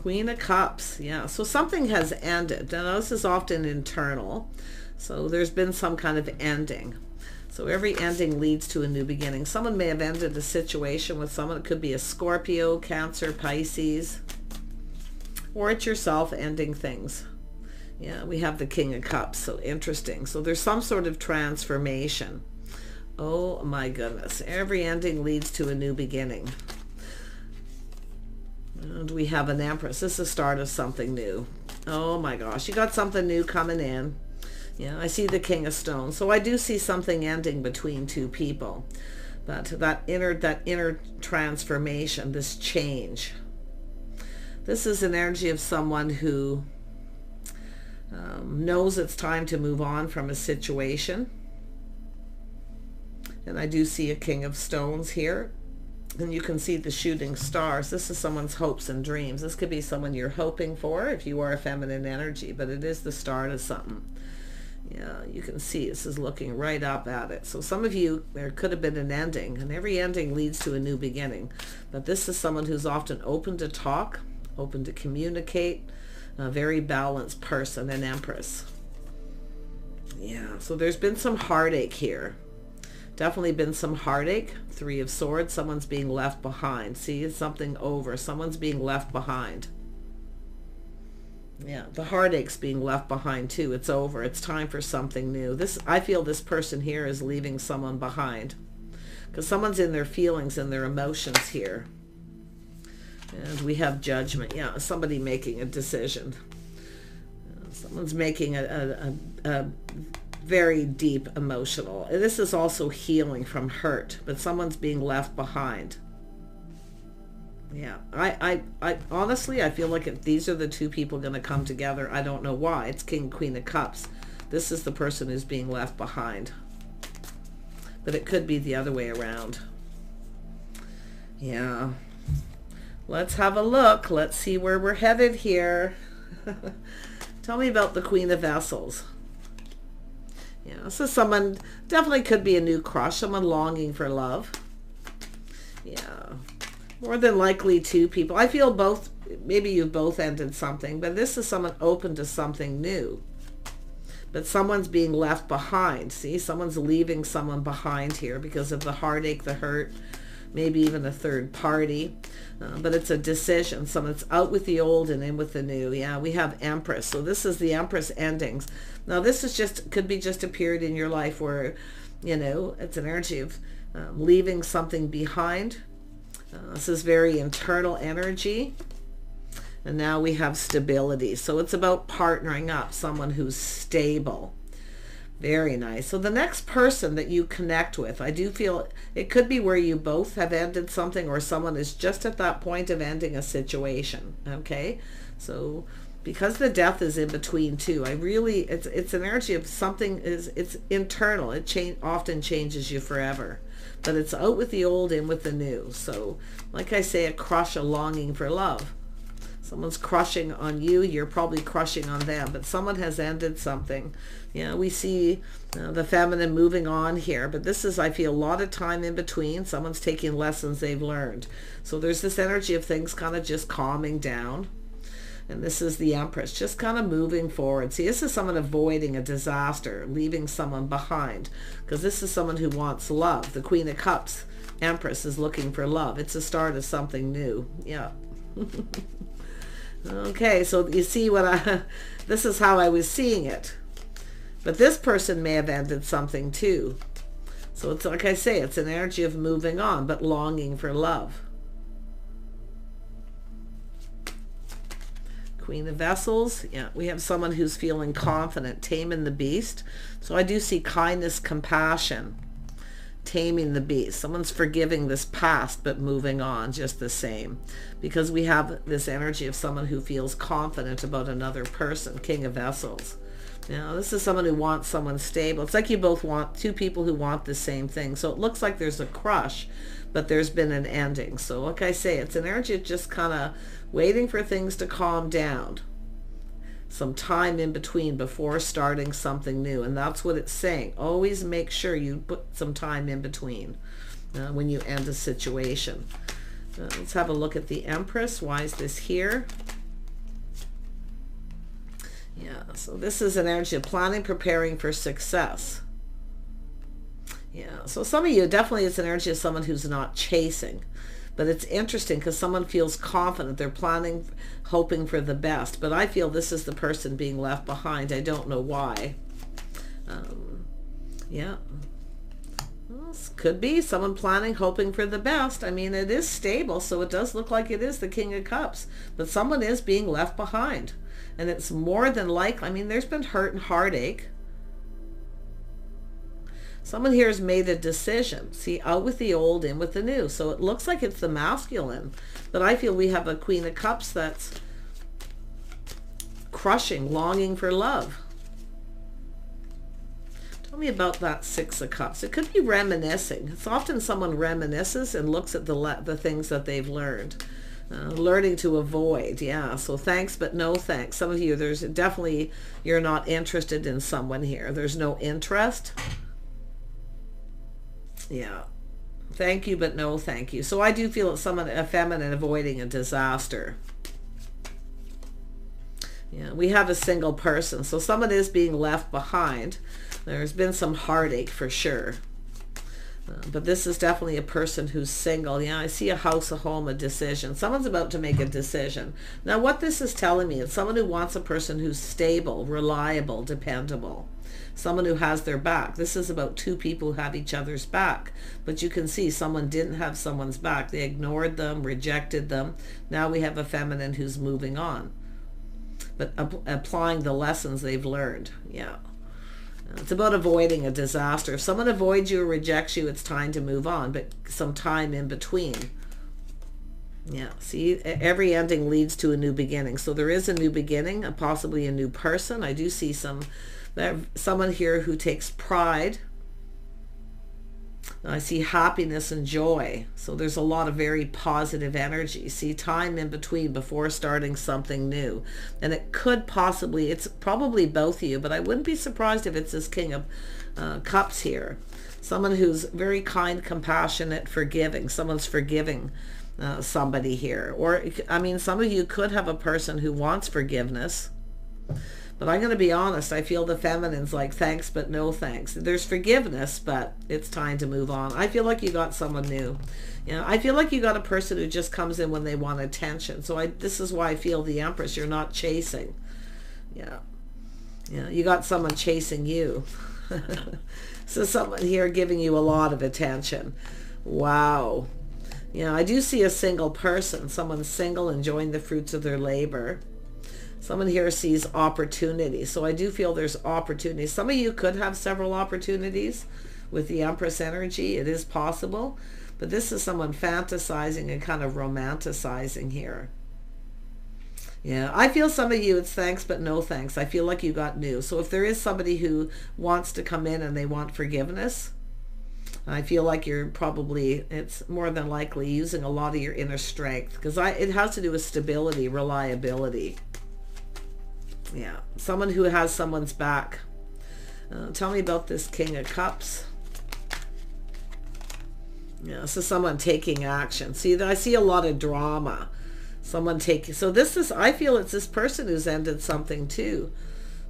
Queen of Cups. Yeah, so something has ended. Now, this is often internal. So there's been some kind of ending. So every ending leads to a new beginning. Someone may have ended a situation with someone. It could be a Scorpio, Cancer, Pisces. Or it's yourself ending things. Yeah, we have the King of Cups. So interesting. So there's some sort of transformation. Oh my goodness. Every ending leads to a new beginning. And we have an Empress. This is the start of something new. Oh my gosh. You got something new coming in. Yeah, I see the King of Stones. So I do see something ending between two people. But that inner transformation, this change. This is an energy of someone who knows it's time to move on from a situation. And I do see a King of Stones here. And you can see the shooting stars. This is someone's hopes and dreams. This could be someone you're hoping for if you are a feminine energy, but it is the start of something. Yeah, you can see this is looking right up at it. So some of you, there could have been an ending, and every ending leads to a new beginning. But this is someone who's often open to talk, open to communicate, a very balanced person, an Empress. Yeah, so there's been some heartache here. Definitely been some heartache. Three of Swords, someone's being left behind. See, it's something over. Someone's being left behind. Yeah, the heartache's being left behind too. It's over. It's time for something new. I feel this person here is leaving someone behind. Because someone's in their feelings and their emotions here. And we have Judgment. Yeah, somebody making a decision. Someone's making a very deep emotional. This is also healing from hurt, but someone's being left behind. Yeah, I honestly, I feel like if these are the two people going to come together, I don't know why. It's King, Queen of Cups. This is the person who's being left behind. But it could be the other way around. Yeah. Let's have a look. Let's see where we're headed here. Tell me about the Queen of Vessels. Yeah, so someone definitely could be a new crush, someone longing for love. Yeah, more than likely two people. I feel both, maybe you've both ended something, but this is someone open to something new. But someone's being left behind. See, someone's leaving someone behind here because of the heartache, the hurt, maybe even a third party. But it's a decision. Someone's out with the old and in with the new. Yeah, we have Empress. So this is the Empress endings. Now this is could be just a period in your life where, you know, it's an energy of leaving something behind. This is very internal energy. And now we have stability. So it's about partnering up, someone who's stable. Very nice. So the next person that you connect with, I do feel it could be where you both have ended something or someone is just at that point of ending a situation. Okay. So because the Death is in between too, it's an energy of something it's internal. It often changes you forever, but it's out with the old, in with the new. So like I say, a crush, a longing for love. Someone's crushing on you, you're probably crushing on them, but someone has ended something. Yeah, we see the feminine moving on here, but this is, I feel, a lot of time in between. Someone's taking lessons they've learned. So there's this energy of things kind of just calming down. And this is the Empress, just kind of moving forward. See, this is someone avoiding a disaster, leaving someone behind, because this is someone who wants love. The Queen of Cups, Empress, is looking for love. It's the start of something new. Yeah. Okay, so you see this is how I was seeing it. But this person may have ended something too. So it's like I say, it's an energy of moving on, but longing for love. Queen of Vessels, yeah, we have someone who's feeling confident, taming the beast. So I do see kindness, compassion, taming the beast. Someone's forgiving this past but moving on just the same, because we have this energy of someone who feels confident about another person. King of Vessels. Now this is someone who wants someone stable. It's like you both want two people who want the same thing. So it looks like there's a crush, but there's been an ending. So like I say, it's an energy of just kind of waiting for things to calm down. Some time in between before starting something new. And that's what it's saying. Always make sure you put some time in between when you end a situation. Let's have a look at the Empress. Why is this here? Yeah, so this is an energy of planning, preparing for success. Yeah, so some of you, definitely it's an energy of someone who's not chasing. But it's interesting because someone feels confident. They're planning, hoping for the best. But I feel this is the person being left behind. I don't know why. Yeah. Well, this could be someone planning, hoping for the best. I mean, it is stable, so it does look like it is the King of Cups. But someone is being left behind. And it's more than likely, I mean, there's been hurt and heartache. Someone here has made a decision. See, out with the old, in with the new. So it looks like it's the masculine. But I feel we have a Queen of Cups that's crushing, longing for love. Tell me about that Six of Cups. It could be reminiscing. It's often someone reminisces and looks at the things that they've learned. Learning to avoid. Yeah, so thanks but no thanks. Some of you, there's definitely, you're not interested in someone here. There's no interest. Yeah. Thank you, but no thank you. So I do feel it's someone, a feminine, avoiding a disaster. Yeah, we have a single person. So someone is being left behind. There's been some heartache for sure. But this is definitely a person who's single. Yeah, I see a house, a home, a decision. Someone's about to make a decision. Now, what this is telling me, it's someone who wants a person who's stable, reliable, dependable. Someone who has their back. This is about two people who have each other's back. But you can see someone didn't have someone's back. They ignored them, rejected them. Now we have a feminine who's moving on. But applying the lessons they've learned. Yeah. It's about avoiding a disaster. If someone avoids you or rejects you, it's time to move on, but some time in between. Yeah, see, every ending leads to a new beginning. So there is a new beginning, possibly a new person. I do see someone here who takes pride. I see happiness and joy. So there's a lot of very positive energy. See, time in between before starting something new. And it could possibly, it's probably both of you, but I wouldn't be surprised if it's this King of Cups here. Someone who's very kind, compassionate, forgiving. Someone's forgiving somebody here. Or, I mean, some of you could have a person who wants forgiveness. But I'm going to be honest, I feel the feminine's like, thanks, but no thanks. There's forgiveness, but it's time to move on. I feel like you got someone new. You know, I feel like you got a person who just comes in when they want attention. So this is why I feel the Empress, you're not chasing. Yeah. Yeah, you got someone chasing you. So someone here giving you a lot of attention. Wow. Yeah, I do see a single person. Someone single, enjoying the fruits of their labor. Someone here sees opportunity. So I do feel there's opportunities. Some of you could have several opportunities with the Empress energy. It is possible. But this is someone fantasizing and kind of romanticizing here. Yeah, I feel some of you, it's thanks but no thanks. I feel like you got new. So if there is somebody who wants to come in and they want forgiveness, I feel like you're probably, it's more than likely using a lot of your inner strength. Because it has to do with stability, reliability. Yeah, someone who has someone's back. Tell me about this King of Cups. Yeah, so someone taking action. See, I see a lot of drama. Someone taking, so this is, I feel it's this person who's ended something too.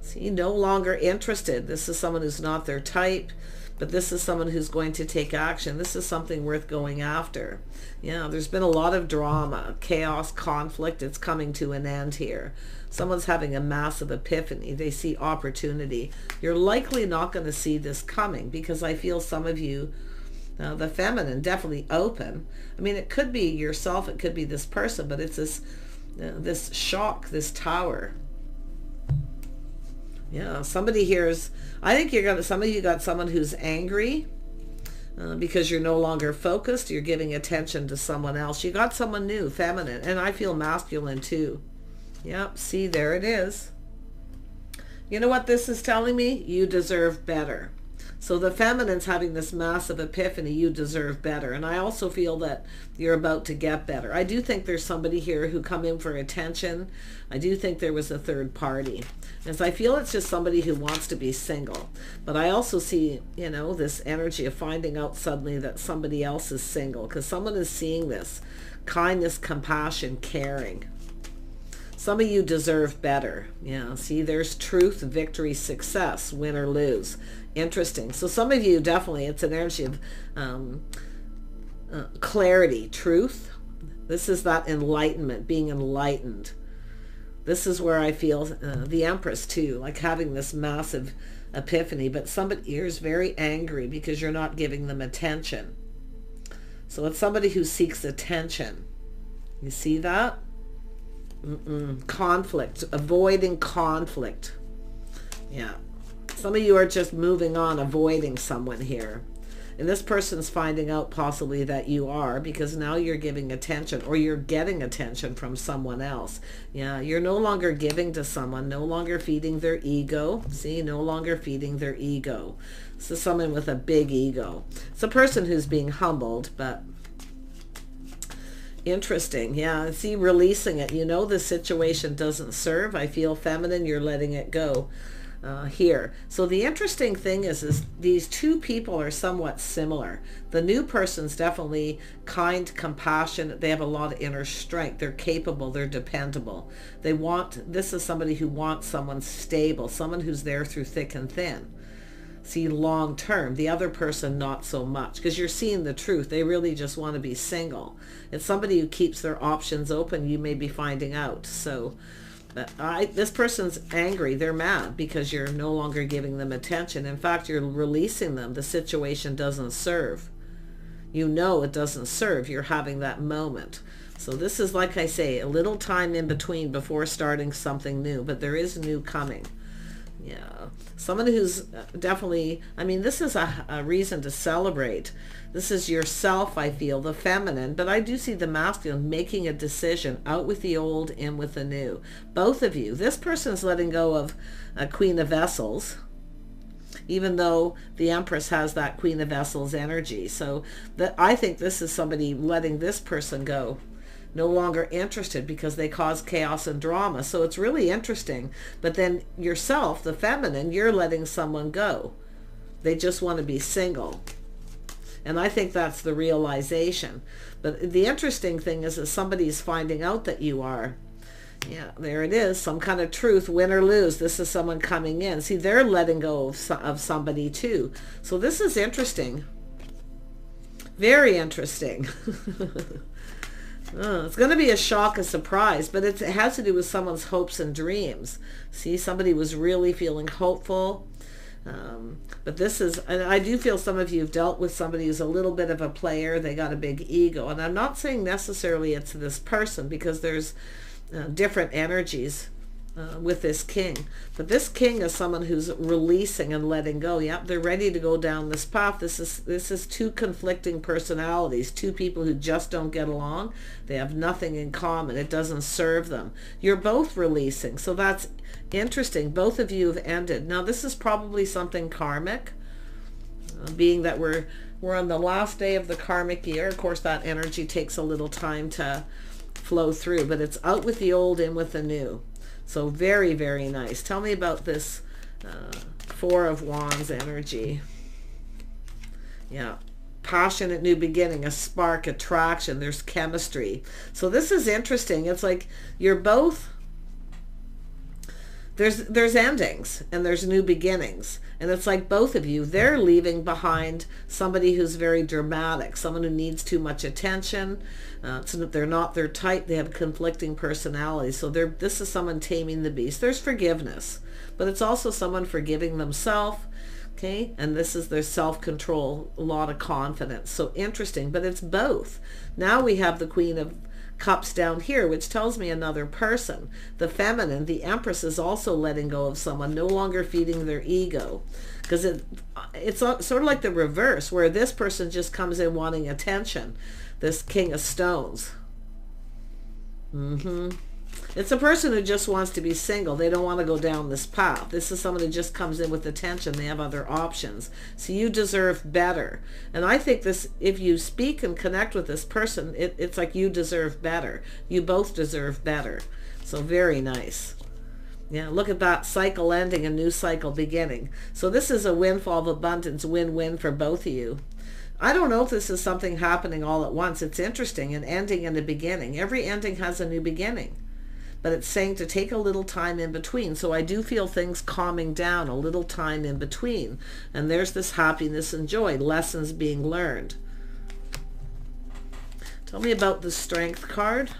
See, no longer interested. This is someone who's not their type, but this is someone who's going to take action. This is something worth going after. Yeah, there's been a lot of drama, chaos, conflict. It's coming to an end here. Someone's having a massive epiphany. They see opportunity. You're likely not going to see this coming because I feel some of you, the feminine, definitely open. I mean, it could be yourself. It could be this person, but it's this shock, this tower. Yeah, somebody here is, I think some of you got someone who's angry because you're no longer focused. You're giving attention to someone else. You got someone new, feminine, and I feel masculine too. Yep, see, there it is. You know what this is telling me? You deserve better. So the feminine's having this massive epiphany, you deserve better. And I also feel that you're about to get better. I do think there's somebody here who come in for attention. I do think there was a third party. As I feel it's just somebody who wants to be single. But I also see, you know, this energy of finding out suddenly that somebody else is single. Because someone is seeing this. Kindness, compassion, caring. Some of you deserve better. Yeah, see, there's truth, victory, success, win or lose. Interesting. So some of you, definitely, it's an energy of clarity, truth. This is that enlightenment, being enlightened. This is where I feel the Empress too, like having this massive epiphany, but somebody here is very angry because you're not giving them attention. So it's somebody who seeks attention. You see that? Conflict, avoiding conflict. Yeah. Some of you are just moving on, avoiding someone here. And this person's finding out possibly that you are, because now you're giving attention, or you're getting attention from someone else. Yeah, you're no longer giving to someone, no longer feeding their ego. See, no longer feeding their ego. This is someone with a big ego. It's a person who's being humbled, but interesting. Yeah, see, releasing it. You know the situation doesn't serve. I feel feminine, you're letting it go. Here. So the interesting thing is these two people are somewhat similar. The new person's definitely kind, compassionate. They have a lot of inner strength. They're capable. They're dependable. This is somebody who wants someone stable, someone who's there through thick and thin. See, long term. The other person, not so much, because you're seeing the truth. They really just want to be single. It's somebody who keeps their options open. You may be finding out. So this person's angry. They're mad because you're no longer giving them attention. In fact, you're releasing them. The situation doesn't serve. You know it doesn't serve. You're having that moment. So this is, like I say, a little time in between before starting something new. But there is new coming. Yeah. Someone who's definitely, I mean, this is a reason to celebrate. This is yourself, I feel, the feminine, but I do see the masculine making a decision, out with the old, in with the new. Both of you. This person's letting go of a Queen of Vessels, even though the Empress has that Queen of Vessels energy. So I think this is somebody letting this person go. No longer interested because they cause chaos and drama. So it's really interesting. But then yourself, the feminine, you're letting someone go. They just want to be single. And I think that's the realization. But the interesting thing is that somebody's finding out that you are. Yeah, there it is. Some kind of truth, win or lose. This is someone coming in. See, they're letting go of somebody too. So this is interesting. Very interesting. It's going to be a shock, a surprise, but it has to do with someone's hopes and dreams. See, somebody was really feeling hopeful. But this is, and I do feel some of you have dealt with somebody who's a little bit of a player. They got a big ego. And I'm not saying necessarily it's this person, because there's different energies with this king. But this king is someone who's releasing and letting go. Yep, they're ready to go down this path. This is two conflicting personalities, two people who just don't get along. They have nothing in common. It doesn't serve them. You're both releasing. So that's interesting. Both of you have ended. Now this is probably something karmic, being that we're on the last day of the karmic year. Of course, that energy takes a little time to flow through, but it's out with the old, in with the new. So very, very nice. Tell me about this Four of Wands energy. Yeah. Passionate new beginning, a spark, attraction. There's chemistry. So this is interesting. It's like you're both, there's endings and there's new beginnings. And it's like both of you, they're leaving behind somebody who's very dramatic, someone who needs too much attention. So they're not their type. They have conflicting personalities. So this is someone taming the beast. There's forgiveness, but it's also someone forgiving themselves. Okay, and this is their self-control, a lot of confidence. So interesting, but it's both. Now we have the Queen of Cups down here, which tells me another person. The feminine, the Empress, is also letting go of someone, no longer feeding their ego, because it's sort of like the reverse, where this person just comes in wanting attention. This King of Stones. It's a person who just wants to be single. They don't want to go down this path. This is someone who just comes in with attention. They have other options. So you deserve better. And I think this, if you speak and connect with this person, it's like you deserve better. You both deserve better. So very nice. Yeah, look at that. Cycle ending, a new cycle beginning. So this is a windfall of abundance, win-win for both of you. I don't know if this is something happening all at once. It's interesting, an ending and a beginning. Every ending has a new beginning. but it's saying to take a little time in between. So I do feel things calming down, a little time in between. And there's this happiness and joy, lessons being learned. Tell me about the Strength card.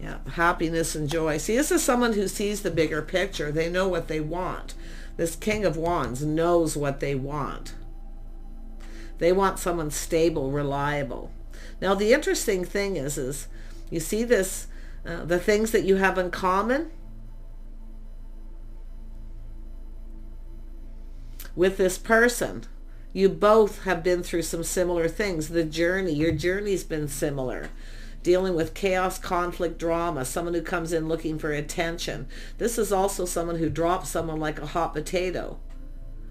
Yeah, happiness and joy. See, this is someone who sees the bigger picture. They know what they want. This King of Wands knows what they want. They want someone stable, reliable. Now, the interesting thing is you see this, the things that you have in common with this person. You both have been through some similar things. The journey, your journey's been similar. Dealing with chaos, conflict, drama, someone who comes in looking for attention. This is also someone who drops someone like a hot potato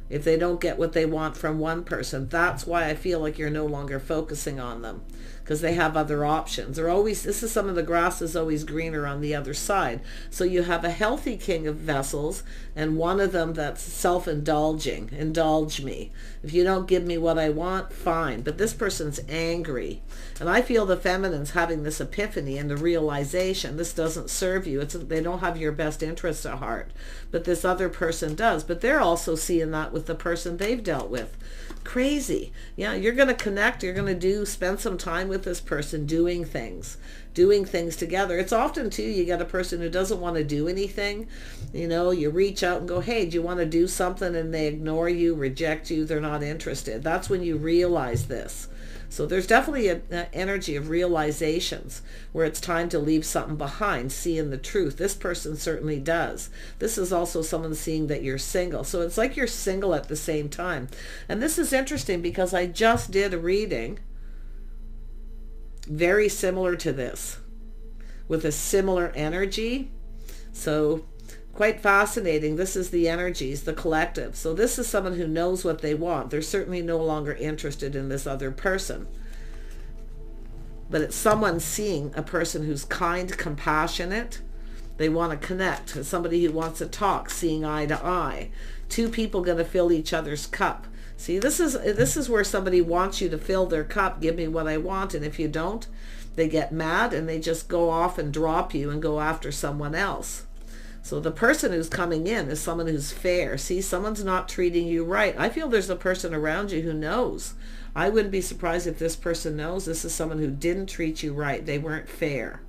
if they don't get what they want from one person. That's why I feel like you're no longer focusing on them, because they have other options. This is some of the grass is always greener on the other side. So you have a healthy King of Vessels and one of them that's self-indulging. Indulge me. If you don't give me what I want, fine. But this person's angry. And I feel the feminine's having this epiphany and the realization this doesn't serve you. They don't have your best interests at heart. But this other person does. But they're also seeing that with the person they've dealt with. Crazy. Yeah, you're going to connect. You're going to spend some time with this person doing things together. It's often too, you get a person who doesn't want to do anything. You know, you reach out and go, hey, do you want to do something? And they ignore you, reject you. They're not interested. That's when you realize this. So there's definitely an energy of realizations where it's time to leave something behind, seeing the truth. This person certainly does. This is also someone seeing that you're single. So it's like you're single at the same time. And this is interesting because I just did a reading very similar to this with a similar energy. So quite fascinating. This is the energies, the collective. So this is someone who knows what they want. They're certainly no longer interested in this other person. But it's someone seeing a person who's kind, compassionate. They want to connect. It's somebody who wants to talk, seeing eye to eye. Two people going to fill each other's cup. See, this is where somebody wants you to fill their cup, give me what I want, and if you don't, they get mad and they just go off and drop you and go after someone else. So the person who's coming in is someone who's fair. See, someone's not treating you right. I feel there's a person around you who knows. I wouldn't be surprised if this person knows this is someone who didn't treat you right. They weren't fair.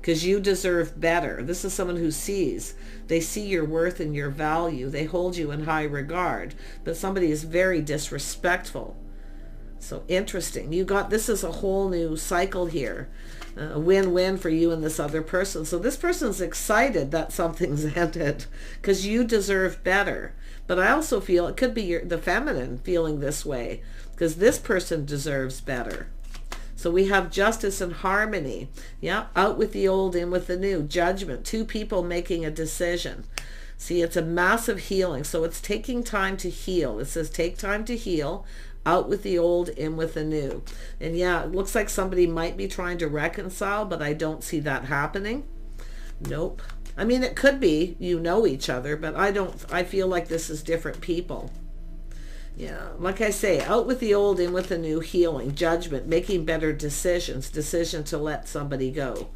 Because you deserve better. This is someone who sees. They see your worth and your value. They hold you in high regard. But somebody is very disrespectful. So interesting. This is a whole new cycle here. A win-win for you and this other person. So this person's excited that something's ended because you deserve better. But I also feel it could be the feminine feeling this way because this person deserves better. So we have justice and harmony. Yeah, out with the old, in with the new. Judgment. Two people making a decision. See, it's a massive healing. So it's taking time to heal. It says take time to heal. Out with the old, in with the new. And yeah, it looks like somebody might be trying to reconcile, but I don't see that happening. Nope. I mean, it could be you know each other, but I feel like this is different people. Yeah, like I say, out with the old, in with the new, healing, judgment, making better decision to let somebody go.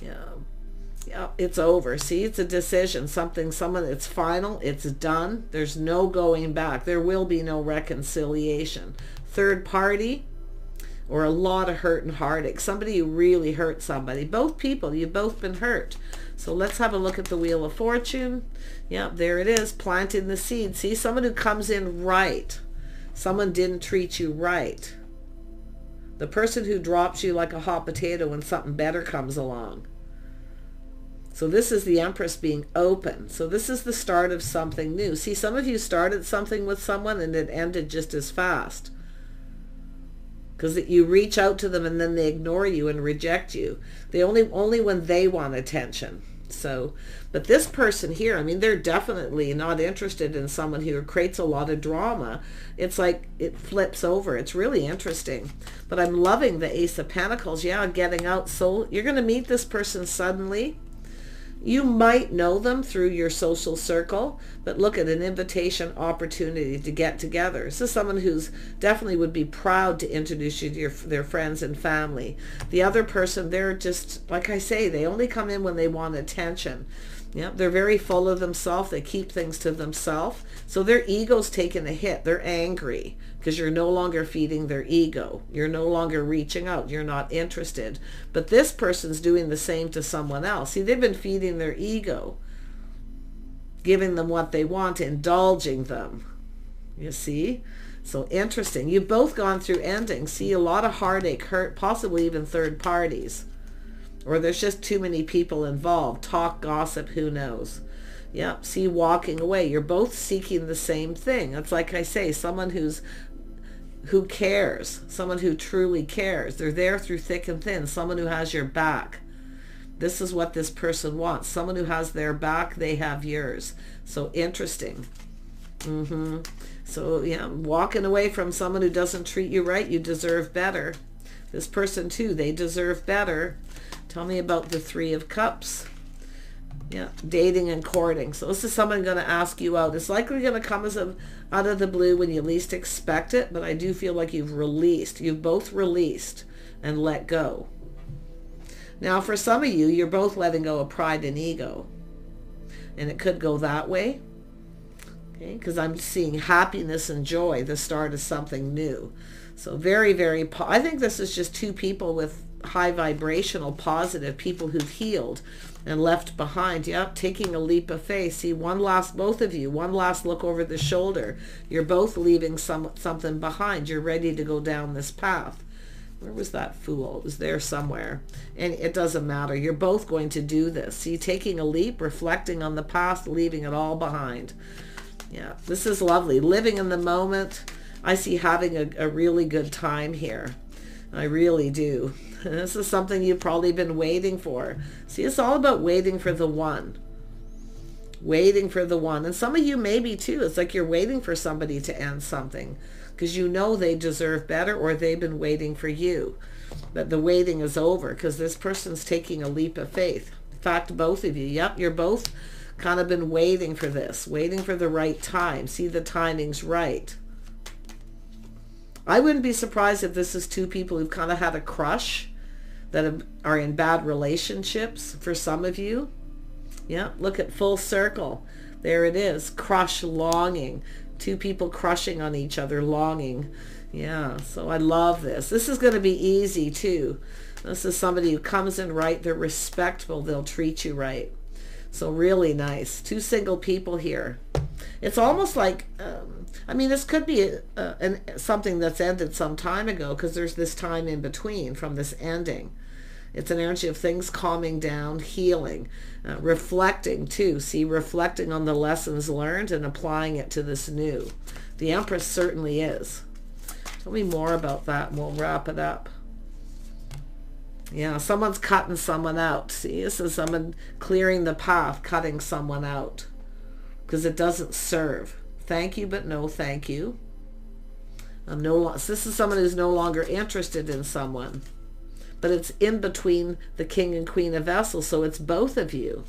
Yeah, it's over. See, it's a decision, it's final, it's done. There's no going back. There will be no reconciliation. Third party, or a lot of hurt and heartache. Somebody who really hurt somebody. Both people, you've both been hurt. So let's have a look at the Wheel of Fortune. Yeah, there it is, planting the seed. See, someone who comes in right. Someone didn't treat you right. The person who drops you like a hot potato when something better comes along. So this is the Empress being open. So this is the start of something new. See, some of you started something with someone and it ended just as fast. Because you reach out to them and then they ignore you and reject you. They only when they want attention. So, but this person here, I mean, they're definitely not interested in someone who creates a lot of drama. It's like it flips over. It's really interesting. But I'm loving the Ace of Pentacles. Yeah, getting out. So you're going to meet this person suddenly. You might know them through your social circle, but look at an invitation opportunity to get together. This is someone who's definitely would be proud to introduce you to their friends and family. The other person, they're just, like I say, they only come in when they want attention. Yeah, they're very full of themselves. They keep things to themselves. So their ego's taking a hit. They're angry because you're no longer feeding their ego. You're no longer reaching out. You're not interested. But this person's doing the same to someone else. See, they've been feeding their ego, giving them what they want, indulging them. You see? So interesting. You've both gone through endings. See, a lot of heartache, hurt, possibly even third parties. Or there's just too many people involved. Talk, gossip, who knows. Yeah, see, walking away. You're both seeking the same thing. It's like I say, someone who cares. Someone who truly cares. They're there through thick and thin. Someone who has your back. This is what this person wants. Someone who has their back, they have yours. So interesting. So yeah, walking away from someone who doesn't treat you right, you deserve better. This person too, they deserve better. Tell me about the Three of Cups. Yeah, dating and courting. So this is someone going to ask you out. It's likely going to come out of the blue when you least expect it, but I do feel like you've both released and let go. Now for some of you, you're both letting go of pride and ego. And it could go that way. Okay, because I'm seeing happiness and joy, the start of something new. So very, very, I think this is just two people with high vibrational, positive people who've healed and left behind. Yep, taking a leap of faith. See, both of you, one last look over the shoulder. You're both leaving something behind. You're ready to go down this path. Where was that Fool? It was there somewhere. And it doesn't matter. You're both going to do this. See, taking a leap, reflecting on the past, leaving it all behind. Yeah, this is lovely. Living in the moment. I see having a really good time here. I really do. This is something you've probably been waiting for. See, it's all about waiting for the one. Waiting for the one. And some of you maybe too. It's like you're waiting for somebody to end something because you know they deserve better, or they've been waiting for you. But the waiting is over because this person's taking a leap of faith. In fact, both of you. Yep, you're both kind of been waiting for this. Waiting for the right time. See, the timing's right. I wouldn't be surprised if this is two people who've kind of had a crush that are in bad relationships for some of you. Yeah, look at full circle. There it is. Crush, longing. Two people crushing on each other, longing. Yeah, so I love this. This is going to be easy too. This is somebody who comes in right. They're respectful. They'll treat you right. So really nice. Two single people here. It's almost like, I mean, this could be something that's ended some time ago because there's this time in between from this ending. It's an energy of things calming down, healing, reflecting too. See, reflecting on the lessons learned and applying it to this new. The Empress certainly is. Tell me more about that and we'll wrap it up. Yeah, someone's cutting someone out. See, this is someone clearing the path, cutting someone out because it doesn't serve. Thank you, but no thank you. This is someone who's no longer interested in someone, but it's in between the King and Queen of Vessels, so it's both of you.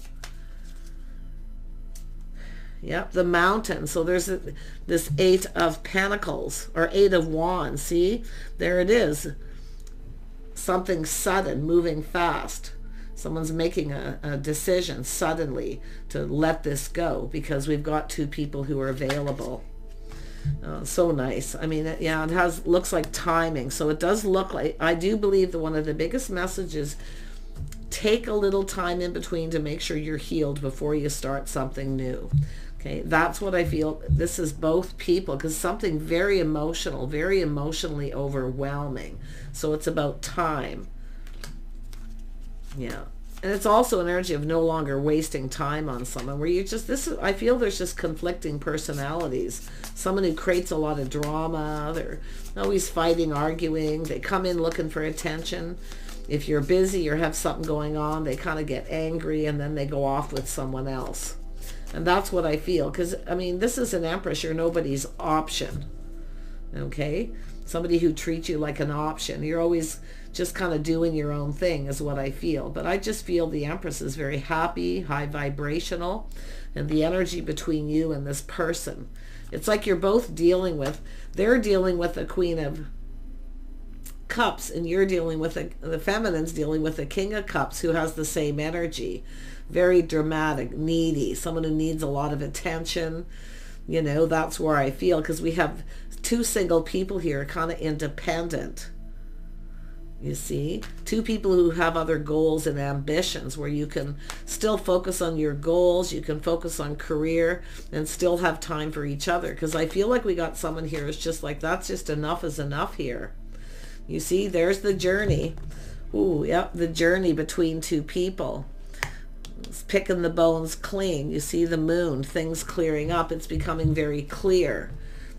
Yep, the Mountain. So there's this Eight of Pentacles or Eight of Wands. See, there it is. Something sudden, moving fast. Someone's making a decision suddenly to let this go because we've got two people who are available. So nice. I mean, yeah, it looks like timing. So it does look like, I do believe that one of the biggest messages, take a little time in between to make sure you're healed before you start something new. Okay, that's what I feel. This is both people because something very emotional, very emotionally overwhelming. So it's about time. Yeah. And it's also an energy of no longer wasting time on someone where you just, I feel there's just conflicting personalities. Someone who creates a lot of drama. They're always fighting, arguing. They come in looking for attention. If you're busy or have something going on, they kind of get angry and then they go off with someone else. And that's what I feel. Because, I mean, this is an Empress. You're nobody's option. Okay? Somebody who treats you like an option. You're always just kind of doing your own thing is what I feel. But I just feel the Empress is very happy, high vibrational, and the energy between you and this person. It's like you're both they're dealing with a Queen of Cups, and you're dealing with the feminine's dealing with a King of Cups who has the same energy. Very dramatic, needy, someone who needs a lot of attention. You know, that's where I feel, because we have two single people here, kind of independent. You see, two people who have other goals and ambitions, where you can still focus on your goals, you can focus on career, and still have time for each other. Because I feel like we got someone here who's just like, that's just enough is enough here. You see, there's the journey. Ooh, yep, the journey between two people. It's picking the bones clean. You see the moon, things clearing up. It's becoming very clear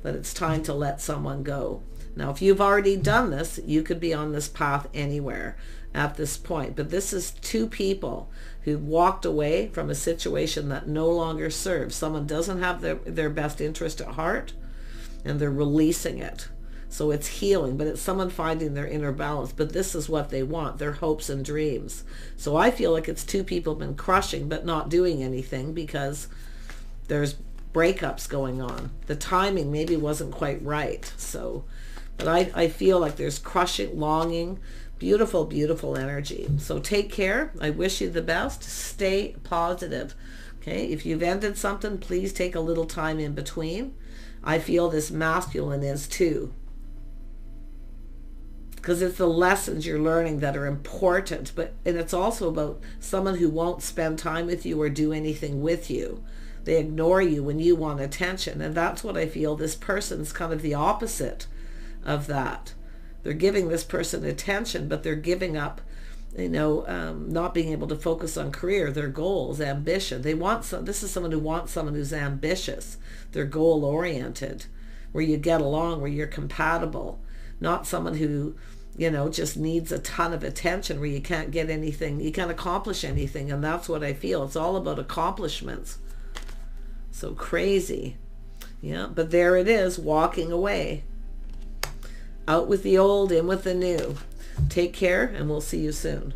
that it's time to let someone go. Now, if you've already done this, you could be on this path anywhere at this point. But this is two people who walked away from a situation that no longer serves. Someone doesn't have their best interest at heart, and they're releasing it. So it's healing, but it's someone finding their inner balance. But this is what they want, their hopes and dreams. So I feel like it's two people been crushing but not doing anything, because there's breakups going on. The timing maybe wasn't quite right. So, but I feel like there's crushing, longing, beautiful, beautiful energy. So take care. I wish you the best. Stay positive. Okay, if you've ended something, please take a little time in between. I feel this masculine is too, because it's the lessons you're learning that are important. And it's also about someone who won't spend time with you or do anything with you. They ignore you when you want attention, and that's what I feel. This person's kind of the opposite of that. They're giving this person attention, but they're giving up, not being able to focus on career, their goals, ambition. This is someone who wants someone who's ambitious. They're goal oriented, where you get along, where you're compatible. Not someone who, just needs a ton of attention, where you can't get anything, you can't accomplish anything. And that's what I feel. It's all about accomplishments. So crazy. Yeah, but there it is, walking away. Out with the old, in with the new. Take care, and we'll see you soon.